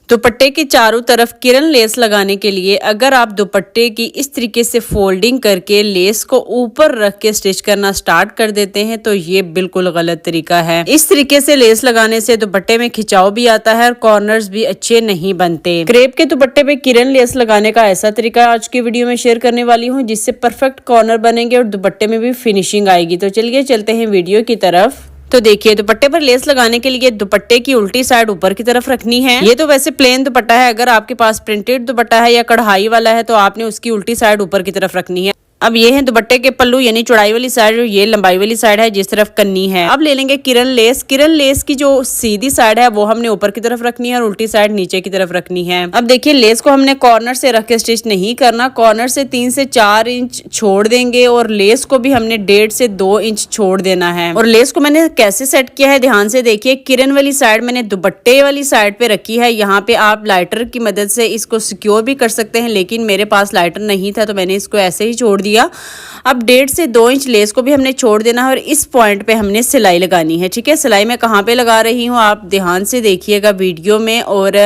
दुपट्टे के चारों तरफ किरण लेस लगाने के लिए अगर आप दुपट्टे की इस तरीके से फोल्डिंग करके लेस को ऊपर रख के स्टिच करना स्टार्ट कर देते हैं तो ये बिल्कुल गलत तरीका है। इस तरीके से लेस लगाने से दुपट्टे में खिंचाव भी आता है और कॉर्नर्स भी अच्छे नहीं बनते। क्रेप के दुपट्टे पे किरण लेस लगाने का ऐसा तरीका आज की वीडियो में शेयर करने वाली हूँ जिससे परफेक्ट कॉर्नर बनेंगे और दुपट्टे में भी फिनिशिंग आएगी। तो चलिए चलते हैं वीडियो की तरफ। तो देखिए, दुपट्टे पर लेस लगाने के लिए दुपट्टे की उल्टी साइड ऊपर की तरफ रखनी है। ये तो वैसे प्लेन दुपट्टा है, अगर आपके पास प्रिंटेड दुपट्टा है या कढ़ाई वाला है तो आपने उसकी उल्टी साइड ऊपर की तरफ रखनी है। अब ये है दुपट्टे के पल्लू यानी चौड़ाई वाली साइड, ये लंबाई वाली साइड है जिस तरफ कन्नी है। अब ले लेंगे किरण लेस। किरण लेस की जो सीधी साइड है वो हमने ऊपर की तरफ रखनी है और उल्टी साइड नीचे की तरफ रखनी है। अब देखिए, लेस को हमने कॉर्नर से रख के स्टिच नहीं करना, कॉर्नर से 3 से 4 इंच छोड़ देंगे और लेस को भी हमने 1.5 से 2 इंच छोड़ देना है। और लेस को मैंने कैसे सेट किया है ध्यान से देखिए। किरण वाली साइड मैंने दुपट्टे वाली साइड पे रखी है। यहाँ पे आप लाइटर की मदद से इसको सिक्योर भी कर सकते हैं, लेकिन मेरे पास लाइटर नहीं था तो मैंने इसको ऐसे ही छोड़ दिया। अब 1.5 से 2 इंच लेस को भी हमने छोड़ देना है और इस पॉइंट पे हमने सिलाई लगानी है। ठीक है, सिलाई मैं कहाँ पे लगा रही हूँ आप ध्यान से देखिएगा वीडियो में, और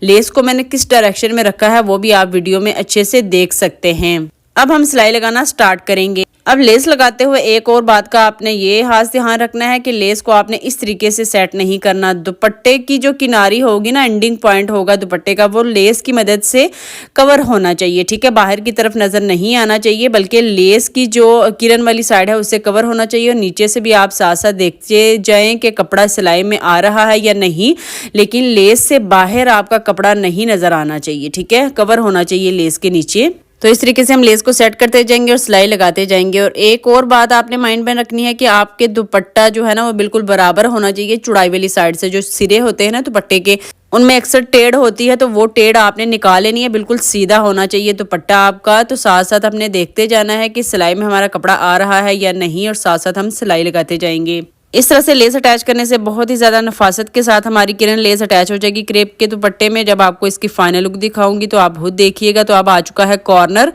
लेस को मैंने किस डायरेक्शन में रखा है वो भी आप वीडियो में अच्छे से देख सकते हैं। अब हम सिलाई लगाना स्टार्ट करेंगे। अब लेस लगाते हुए एक और बात का आपने ये खास ध्यान रखना है कि लेस को आपने इस तरीके से सेट नहीं करना। दुपट्टे की जो किनारी होगी ना, एंडिंग पॉइंट होगा दुपट्टे का, वो लेस की मदद से कवर होना चाहिए। ठीक है, बाहर की तरफ नजर नहीं आना चाहिए, बल्कि लेस की जो किरण वाली साइड है उससे कवर होना चाहिए। और नीचे से भी आप साथ साथ देखते जाएं कि कपड़ा सिलाई में आ रहा है या नहीं, लेकिन लेस से बाहर आपका कपड़ा नहीं नजर आना चाहिए। ठीक है, कवर होना चाहिए लेस के नीचे। तो इस तरीके से हम लेस को सेट करते जाएंगे और सिलाई लगाते जाएंगे। और एक और बात आपने माइंड में रखनी है कि आपके दुपट्टा जो है ना वो बिल्कुल बराबर होना चाहिए चौड़ाई वाली साइड से। जो सिरे होते हैं ना दुपट्टे के, उनमें अक्सर टेढ़ होती है तो वो टेढ़ आपने निकाल लेनी है, बिल्कुल सीधा होना चाहिए दुपट्टा आपका। तो साथ साथ अपने देखते जाना है कि सिलाई में हमारा कपड़ा आ रहा है या नहीं, और साथ साथ हम सिलाई लगाते जाएंगे। इस तरह से लेस अटैच करने से बहुत ही ज्यादा नफासत के साथ हमारी किरण लेस अटैच हो जाएगी क्रेप के दुपट्टे में। जब आपको इसकी फाइनल लुक दिखाऊंगी तो आप खुद देखिएगा। तो अब आ चुका है कॉर्नर।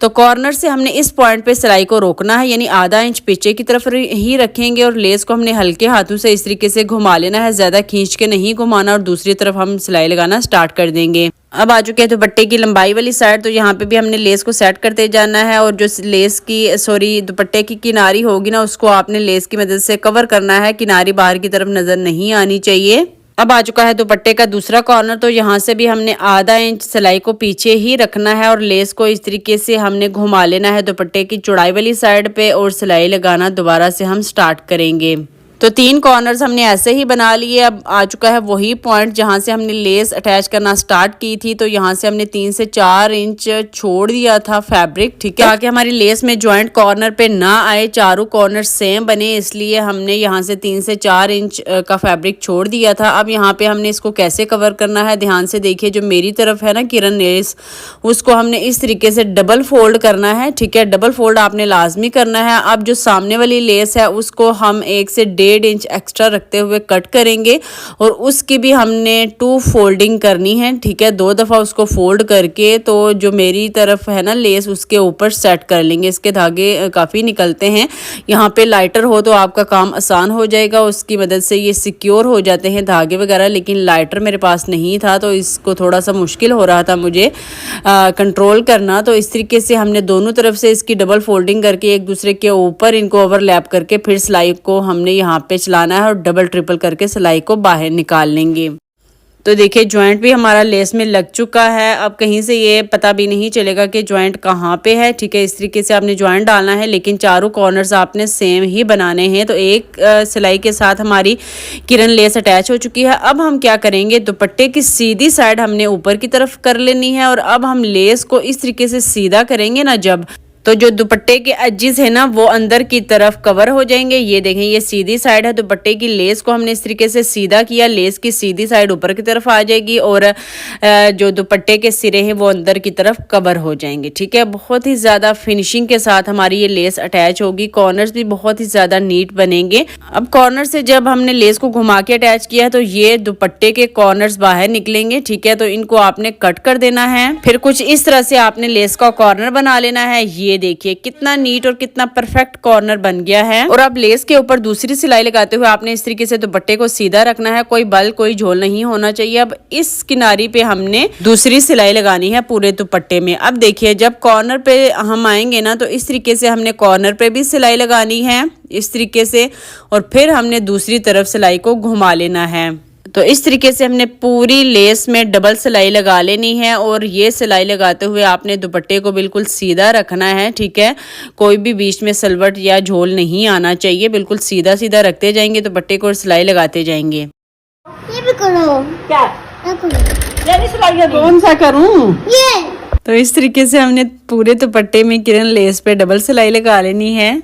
तो कॉर्नर से हमने इस पॉइंट पे सिलाई को रोकना है, यानी आधा इंच पीछे की तरफ ही रखेंगे और लेस को हमने हल्के हाथों से इस तरीके से घुमा लेना है, ज्यादा खींच के नहीं घुमाना। और दूसरी तरफ हम सिलाई लगाना स्टार्ट कर देंगे। अब आ चुके हैं दुपट्टे की लंबाई वाली साइड। तो यहाँ पे भी हमने लेस को सेट करते जाना है और जो लेस की दुपट्टे की किनारी होगी ना, उसको आपने लेस की मदद से कवर करना है। किनारी बाहर की तरफ नजर नहीं आनी चाहिए। अब आ चुका है दुपट्टे का दूसरा कॉर्नर। तो यहाँ से भी हमने आधा इंच सिलाई को पीछे ही रखना है और लेस को इस तरीके से हमने घुमा लेना है दुपट्टे की चौड़ाई वाली साइड पे, और सिलाई लगाना दोबारा से हम स्टार्ट करेंगे। तो 3 कॉर्नर्स हमने ऐसे ही बना लिए। अब आ चुका है वही पॉइंट जहां से हमने लेस अटैच करना स्टार्ट की थी। तो यहाँ से हमने 3 से 4 इंच छोड़ दिया था फैब्रिक। ठीक है, ताकि हमारी लेस में जॉइंट कॉर्नर पे ना आए, चारों कॉर्नर सेम बने, इसलिए हमने यहाँ से 3 से 4 इंच का फैब्रिक छोड़ दिया था। अब यहाँ पे हमने इसको कैसे कवर करना है ध्यान से देखिए। जो मेरी तरफ है ना किरण लेस, उसको हमने इस तरीके से डबल फोल्ड करना है। ठीक है, डबल फोल्ड आपने लाजमी करना है। अब जो सामने वाली लेस है उसको हम 1 से 1.5 इंच एक्स्ट्रा रखते हुए कट करेंगे और उसकी भी हमने 2 फोल्डिंग करनी है। ठीक है, 2 दफा उसको फोल्ड करके, तो जो मेरी तरफ है ना लेस उसके ऊपर सेट कर लेंगे। इसके धागे काफी निकलते हैं। यहाँ पे लाइटर हो तो आपका काम आसान हो जाएगा, उसकी मदद से ये सिक्योर हो जाते हैं धागे वगैरह, लेकिन लाइटर मेरे पास नहीं था तो इसको थोड़ा सा मुश्किल हो रहा था मुझे कंट्रोल करना। तो इस तरीके से हमने दोनों तरफ से इसकी डबल फोल्डिंग करके एक दूसरे के ऊपर इनको ओवरलैप करके फिर सिलाई को हमने यहाँ पे चलाना है और डबल ट्रिपल करके सिलाई को बाहर निकाल लेंगे। तो देखिए, जॉइंट भी हमारा लेस में लग चुका है। अब कहीं से ये पता भी नहीं चलेगा कि जॉइंट कहाँ पे है। ठीक है, इस तरीके से आपने जॉइंट डालना है, लेकिन चारों कॉर्नर्स आपने सेम ही बनाने हैं। तो एक सिलाई के साथ हमारी किरण लेस अटैच हो चुकी है। अब हम क्या करेंगे, दुपट्टे की सीधी साइड हमने ऊपर की तरफ कर लेनी है और अब हम लेस को इस तरीके से सीधा करेंगे ना जब, तो जो दुपट्टे के एजेस है ना वो अंदर की तरफ कवर हो जाएंगे। ये देखें, ये सीधी साइड है दुपट्टे की। लेस को हमने इस तरीके से सीधा किया, लेस की सीधी साइड ऊपर की तरफ आ जाएगी और जो दुपट्टे के सिरे हैं वो अंदर की तरफ कवर हो जाएंगे। ठीक है, बहुत ही ज़्यादा फिनिशिंग के साथ हमारी ये लेस अटैच होगी। कॉर्नर्स भी बहुत ही ज़्यादा नीट बनेंगे। अब कॉर्नर से जब हमने लेस को घुमा के अटैच किया है तो ये दुपट्टे के कॉर्नर्स बाहर निकलेंगे। ठीक है, तो इनको आपने कट कर देना है। फिर कुछ इस तरह से आपने लेस का कॉर्नर बना लेना है। ये ये देखिए कितना नीट और कितना परफेक्ट कॉर्नर बन गया है। और अब लेस के ऊपर दूसरी सिलाई लगाते हुए आपने इस तरीके से दुपट्टे को सीधा रखना है, कोई बल कोई झोल नहीं होना चाहिए। अब इस किनारी पे हमने दूसरी सिलाई लगानी है पूरे दुपट्टे में। अब देखिए जब कॉर्नर पे हम आएंगे ना तो इस तरीके से हमने कॉर्नर पे भी सिलाई लगानी है इस तरीके से, और फिर हमने दूसरी तरफ सिलाई को घुमा लेना है। तो इस तरीके से हमने पूरी लेस में डबल सिलाई लगा लेनी है। और ये सिलाई लगाते हुए आपने दुपट्टे को बिल्कुल सीधा रखना है, ठीक है। कोई भी बीच में सलवट या झोल नहीं आना चाहिए, बिल्कुल सीधा सीधा रखते जाएंगे दुपट्टे को और सिलाई लगाते जाएंगे। ये भी करो। क्या सिलाई कौन सा करूं? ये। तो इस तरीके से हमने पूरे दुपट्टे में किरण लेस पे डबल सिलाई लगा लेनी है।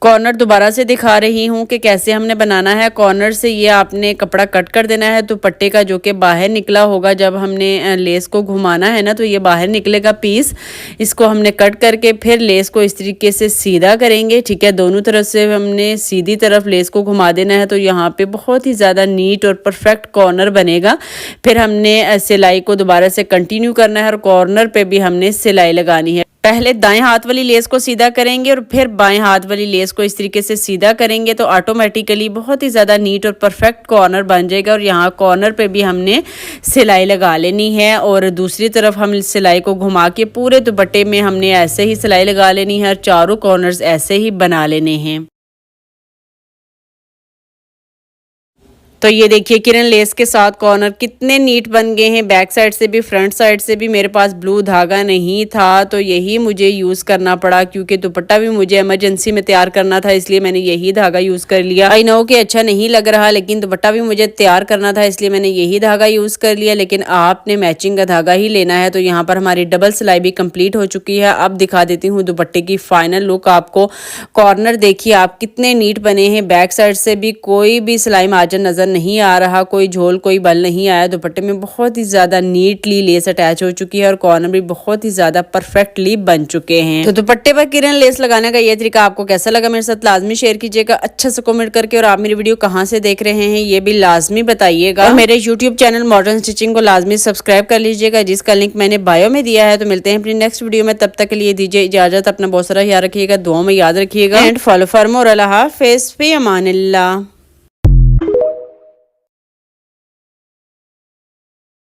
कॉर्नर दोबारा से दिखा रही हूँ कि कैसे हमने बनाना है। कॉर्नर से ये आपने कपड़ा कट कर देना है दुपट्टे का, जो कि बाहर निकला होगा जब हमने लेस को घुमाना है ना, तो ये बाहर निकलेगा पीस। इसको हमने कट करके फिर लेस को इस तरीके से सीधा करेंगे, ठीक है। दोनों तरफ से हमने सीधी तरफ लेस को घुमा देना है, तो यहाँ पे बहुत ही ज़्यादा नीट और परफेक्ट कॉर्नर बनेगा। फिर हमने सिलाई को दोबारा से कंटिन्यू करना है और कॉर्नर पे भी हमने सिलाई लगानी है। पहले दाएं हाथ वाली लेस को सीधा करेंगे और फिर बाएं हाथ वाली लेस को इस तरीके से सीधा करेंगे, तो ऑटोमेटिकली बहुत ही ज़्यादा नीट और परफेक्ट कॉर्नर बन जाएगा। और यहाँ कॉर्नर पे भी हमने सिलाई लगा लेनी है और दूसरी तरफ हम सिलाई को घुमा के पूरे दुपट्टे में हमने ऐसे ही सिलाई लगा लेनी है और चारों कॉर्नर्स ऐसे ही बना लेने हैं। तो ये देखिए किरण लेस के साथ कॉर्नर कितने नीट बन गए हैं। बैक साइड से भी फ्रंट साइड से भी मेरे पास ब्लू धागा नहीं था, तो यही मुझे यूज़ करना पड़ा, क्योंकि दुपट्टा भी मुझे इमरजेंसी में तैयार करना था, इसलिए मैंने यही धागा यूज़ कर लिया। आई नो कि अच्छा नहीं लग रहा, लेकिन दुपट्टा भी मुझे तैयार करना था, इसलिए मैंने यही धागा यूज़ कर लिया। लेकिन आपने मैचिंग का धागा ही लेना है। तो यहाँ पर हमारी डबल सिलाई भी कंप्लीट हो चुकी है। अब दिखा देती हूँ दुपट्टे की फाइनल लुक आपको। कॉर्नर देखिए आप कितने नीट बने हैं। बैक साइड से भी कोई भी सिलाई मार्जिन नजर नहीं आ रहा, कोई झोल कोई बल नहीं आया। दुपट्टे में बहुत ही ज्यादा नीटली लेस अटैच हो चुकी है और कॉर्नर भी बहुत ही ज्यादा परफेक्टली बन चुके हैं। तो दुपट्टे पर किरण लेस लगाने का ये तरीका आपको कैसा लगा मेरे साथ लाजमी शेयर कीजिएगा अच्छा से कमेंट करके। और आप मेरी वीडियो कहाँ से देख रहे हैं ये भी लाजमी बताइएगा। और मेरे यूट्यूब चैनल मॉडर्न स्टिचिंग को लाजमी सब्सक्राइब कर लीजिएगा, जिसका लिंक मैंने बायो में दिया है। तो मिलते हैं अपनी नेक्स्ट वीडियो में, तब तक के लिए दीजिए इजाजत। अपना बहुत सारा याद रखिएगा, दुआ में याद रखिएगा। And follow for more. अल्लाह हाफिज़, फी अमानिल्लाह।